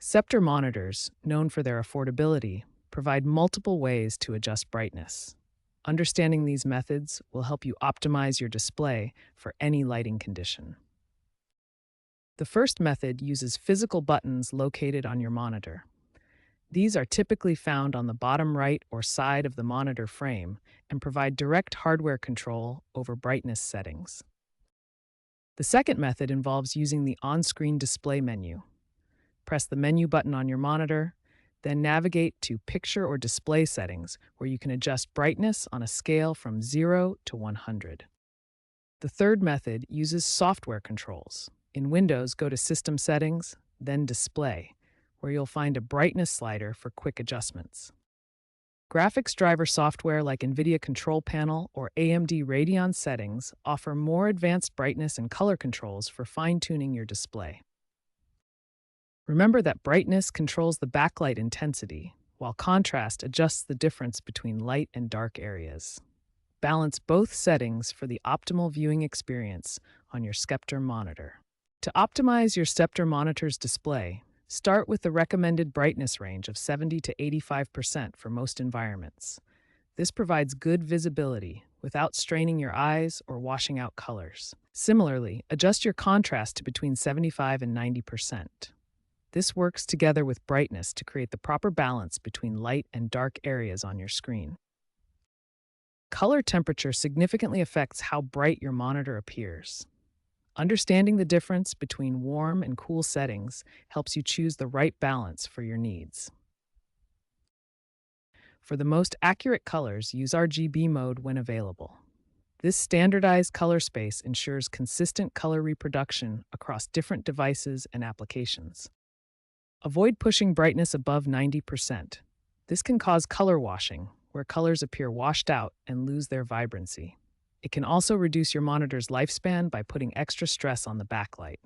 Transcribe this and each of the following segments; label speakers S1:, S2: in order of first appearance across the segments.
S1: Sceptre monitors, known for their affordability, provide multiple ways to adjust brightness. Understanding these methods will help you optimize your display for any lighting condition. The first method uses physical buttons located on your monitor. These are typically found on the bottom right or side of the monitor frame and provide direct hardware control over brightness settings. The second method involves using the on-screen display menu. Press the menu button on your monitor, then navigate to Picture or Display Settings, where you can adjust brightness on a scale from 0 to 100. The third method uses software controls. In Windows, go to System Settings, then Display, where you'll find a brightness slider for quick adjustments. Graphics driver software like NVIDIA Control Panel or AMD Radeon settings offer more advanced brightness and color controls for fine-tuning your display. Remember that brightness controls the backlight intensity, while contrast adjusts the difference between light and dark areas. Balance both settings for the optimal viewing experience on your Sceptre monitor. To optimize your Sceptre monitor's display, start with the recommended brightness range of 70 to 85% for most environments. This provides good visibility without straining your eyes or washing out colors. Similarly, adjust your contrast to between 75 and 90%. This works together with brightness to create the proper balance between light and dark areas on your screen. Color temperature significantly affects how bright your monitor appears. Understanding the difference between warm and cool settings helps you choose the right balance for your needs. For the most accurate colors, use RGB mode when available. This standardized color space ensures consistent color reproduction across different devices and applications. Avoid pushing brightness above 90%. This can cause color washing, where colors appear washed out and lose their vibrancy. It can also reduce your monitor's lifespan by putting extra stress on the backlight.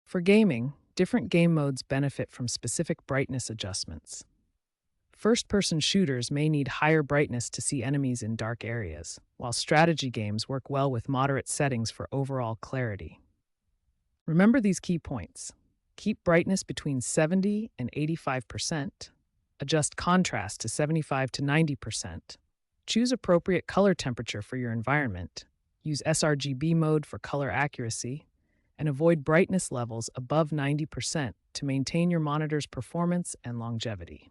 S1: For gaming, different game modes benefit from specific brightness adjustments. First-person shooters may need higher brightness to see enemies in dark areas, while strategy games work well with moderate settings for overall clarity. Remember these key points. Keep brightness between 70 and 85%. Adjust contrast to 75 to 90%. Choose appropriate color temperature for your environment. Use sRGB mode for color accuracy. And avoid brightness levels above 90% to maintain your monitor's performance and longevity.